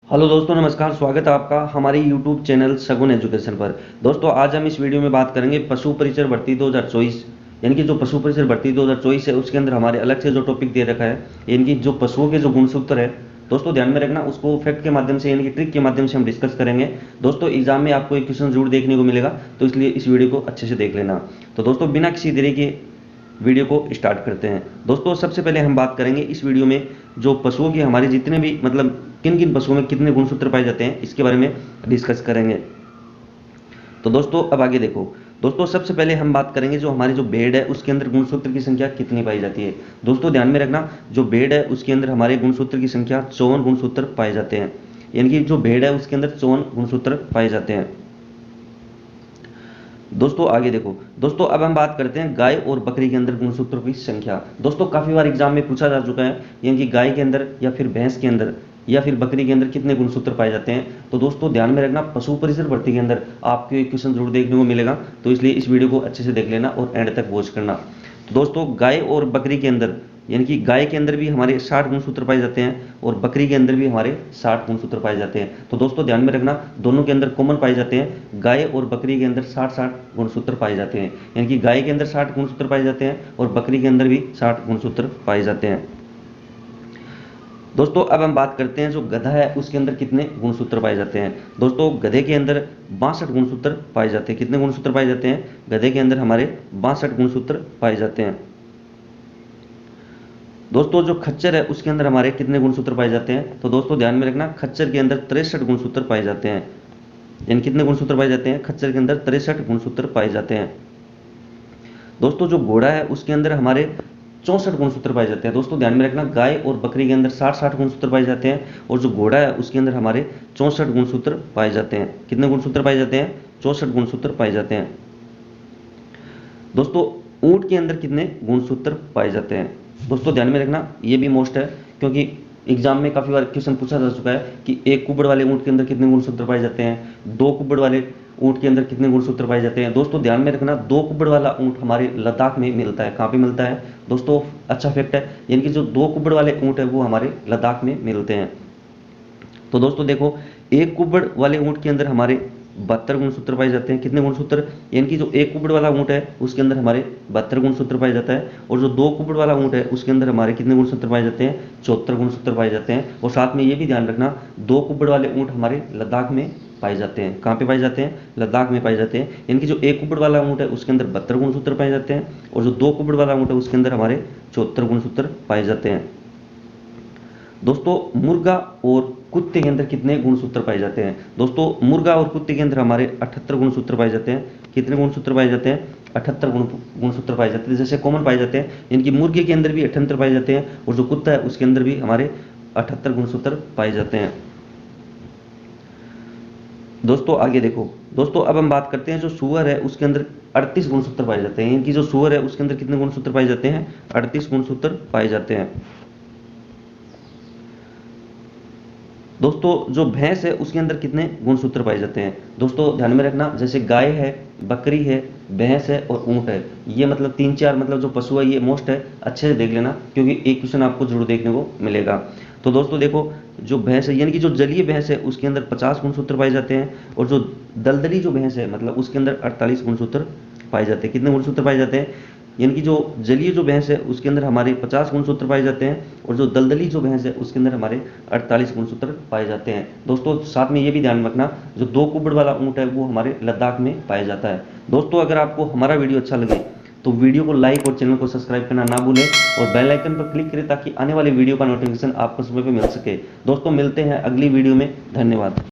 Hello दोस्तों, नमस्कार। स्वागत है आपका हमारे यूट्यूब चैनल सगुन एजुकेशन पर। दोस्तों, आज हम इस वीडियो में बात करेंगे पशु परिचर भर्ती 2024, यानी कि जो पशु परिचर भर्ती 2024 है उसके अंदर हमारे अलग से जो टॉपिक दे रखा है, यानी कि जो पशुओं के जो गुणसूत्र है, दोस्तों ध्यान में रखना, उसको फैक्ट के माध्यम से यानी कि ट्रिक के माध्यम से हम डिस्कस करेंगे। दोस्तों, एग्जाम में आपको एक क्वेश्चन जरूर देखने को मिलेगा, तो इसलिए इस वीडियो को अच्छे से देख लेना। तो दोस्तों, बिना किसी देरी के वीडियो को स्टार्ट करते हैं। दोस्तों, सबसे पहले हम बात करेंगे इस वीडियो में जो पशुओं की हमारे जितने भी मतलब किन किन पशुओं में कितने गुणसूत्र पाए जाते हैं, इसके बारे में डिस्कस करेंगे। तो दोस्तों, अब आगे देखो। दोस्तों, सबसे पहले हम बात करेंगे जो हमारी जो भेड़ है उसके अंदर गुणसूत्र की संख्या कितनी पाई जाती है। दोस्तों, ध्यान में रखना, जो भेड़ है उसके अंदर हमारे गुणसूत्र की संख्या 54 गुणसूत्र पाए जाते हैं, यानी कि जो भेड़ है उसके अंदर 54 गुणसूत्र पाए जाते हैं। दोस्तों, आगे देखो। दोस्तों, अब हम बात करते हैं गाय और बकरी के अंदर गुणसूत्रों की संख्या। दोस्तों, काफी बार एग्जाम में पूछा जा चुका है, यानी कि गाय के अंदर या फिर भैंस के अंदर या फिर बकरी के अंदर कितने गुणसूत्र पाए जाते हैं। तो दोस्तों, ध्यान में रखना, पशु परिसर भर्ती के अंदर आपको एक क्वेश्चन जरूर देखने को मिलेगा, तो इसलिए इस वीडियो को अच्छे से देख लेना और एंड तक वॉच करना। तो दोस्तों, गाय और बकरी के अंदर, यानी कि गाय के अंदर भी हमारे 60 गुणसूत्र पाए जाते हैं और बकरी के अंदर भी हमारे 60 गुणसूत्र पाए जाते हैं। तो दोस्तों, ध्यान में रखना, दोनों के अंदर कॉमन पाए जाते हैं। गाय और बकरी के अंदर 60-60 गुणसूत्र पाए जाते हैं, यानी कि गाय के अंदर 60 गुणसूत्र पाए जाते हैं और बकरी के अंदर भी 60 गुणसूत्र पाए जाते हैं। दोस्तों, अब हम बात करते हैं जो गधा है उसके अंदर कितने गुणसूत्र पाए जाते हैं। दोस्तों, गधे के अंदर 62 गुणसूत्र पाए जाते हैं। कितने गुणसूत्र पाए जाते हैं? गधे के अंदर हमारे 62 गुणसूत्र पाए जाते हैं। दोस्तों, जो खच्चर है उसके अंदर हमारे कितने गुणसूत्र पाए जाते हैं? तो दोस्तों, ध्यान में रखना, खच्चर के अंदर 63 गुणसूत्र पाए जाते हैं। यानी कितने गुणसूत्र पाए जाते हैं? खच्चर के अंदर 63 गुणसूत्र पाए जाते हैं। दोस्तों, जो घोड़ा है उसके अंदर हमारे 64 गुणसूत्र पाए जाते हैं। दोस्तों, ध्यान में रखना, गाय और बकरी के अंदर 60-60 गुणसूत्र पाए जाते हैं और जो घोड़ा है उसके अंदर हमारे 64 गुणसूत्र पाए जाते हैं। कितने गुणसूत्र पाए जाते हैं? 64 गुणसूत्र पाए जाते हैं। दोस्तों, ऊंट के अंदर कितने गुणसूत्र पाए जाते हैं? दोस्तों, ध्यान में रखना, ये भी मोस्ट है, क्योंकि एग्जाम में काफी बार क्वेश्चन पूछा जा चुका है कि एक कुबड़ वाले ऊंट के अंदर कितने गुणसूत्र पाए जाते हैं, दो कुबड़ वाले ऊंट के अंदर कितने गुणसूत्र पाए जाते हैं। दोस्तों, ध्यान में रखना, दो कुबड़ वाला ऊंट हमारे लद्दाख में मिलता है। कहाँ पे मिलता है? दोस्तों, अच्छा फैक्ट है, यानी कि जो दो कुबड़ वाले ऊंट है वो हमारे लद्दाख में मिलते हैं। तो दोस्तों देखो, एक कुबड़ वाले ऊंट के अंदर हमारे 72 गुणसूत्र पाए जाते हैं। कितने गुणसूत्र? यानी कि जो एक कुबड़ वाला ऊंट है उसके अंदर हमारे 72 गुणसूत्र पाए जाता है और जो दो कुबड़ वाला ऊंट है उसके अंदर हमारे कितने गुणसूत्र पाए जाते हैं? 74 गुणसूत्र पाए जाते हैं। और साथ में ये भी ध्यान रखना, दो कुबड़ वाले ऊंट हमारे लद्दाख में पाए जाते हैं। कहाँ पे पाए जाते हैं? लद्दाख में पाए जाते हैं। यानी कि जो एक कुबड़ वाला ऊंट है उसके अंदर 72 गुणसूत्र पाए जाते हैं और जो दो कुबड़ वाला ऊंट है उसके अंदर हमारे 74 गुणसूत्र पाए जाते हैं। दोस्तों, मुर्गा और कुत्ते के अंदर कितने गुणसूत्र पाए जाते हैं? दोस्तों, मुर्गा और कुत्ते के अंदर हमारे 78 गुणसूत्र पाए जाते हैं। कितने गुणसूत्र पाए जाते हैं? 78 गुणसूत्र पाए जाते हैं, जैसे कॉमन पाए जाते हैं। यानी कि मुर्गे के अंदर भी 78 पाए जाते हैं और जो कुत्ता है उसके अंदर भी हमारे 78 गुणसूत्र पाए जाते हैं। दोस्तों, आगे देखो। दोस्तों, अब हम बात करते हैं जो सूअर है उसके अंदर 38 गुणसूत्र पाए जाते हैं। यानी कि जो सूअर है उसके अंदर कितने गुणसूत्र पाए जाते हैं? 38 गुणसूत्र पाए जाते हैं। दोस्तों, जो भैंस है उसके अंदर कितने गुणसूत्र पाए जाते हैं? दोस्तों, ध्यान में रखना, जैसे गाय है, बकरी है, भैंस है और ऊंट है, ये मतलब 3-4 मतलब जो पशु है ये मोस्ट है। अच्छे से देख लेना, क्योंकि एक क्वेश्चन आपको जरूर देखने को मिलेगा। तो दोस्तों देखो, जो भैंस है यानी कि जो जलीय भैंस है उसके अंदर 50 गुणसूत्र पाए जाते हैं और जो दलदली जो भैंस है मतलब उसके अंदर 48 गुणसूत्र पाए जाते हैं। कितने गुणसूत्र पाए जाते हैं? यानी कि जो जलीय जो भैंस है उसके अंदर हमारे 50 गुणसूत्र पाए जाते हैं और जो दलदली जो भैंस है उसके अंदर हमारे 48 गुणसूत्र पाए जाते हैं। दोस्तों, साथ में ये भी ध्यान रखना, जो दो कुबड़ वाला ऊंट है वो हमारे लद्दाख में पाया जाता है। दोस्तों, अगर आपको हमारा वीडियो अच्छा लगे तो वीडियो को लाइक और चैनल को सब्सक्राइब करना ना भूलें और बेल आइकन पर क्लिक करें ताकि आने वाले वीडियो का नोटिफिकेशन आपको समय पर मिल सके। दोस्तों, मिलते हैं अगली वीडियो में। धन्यवाद।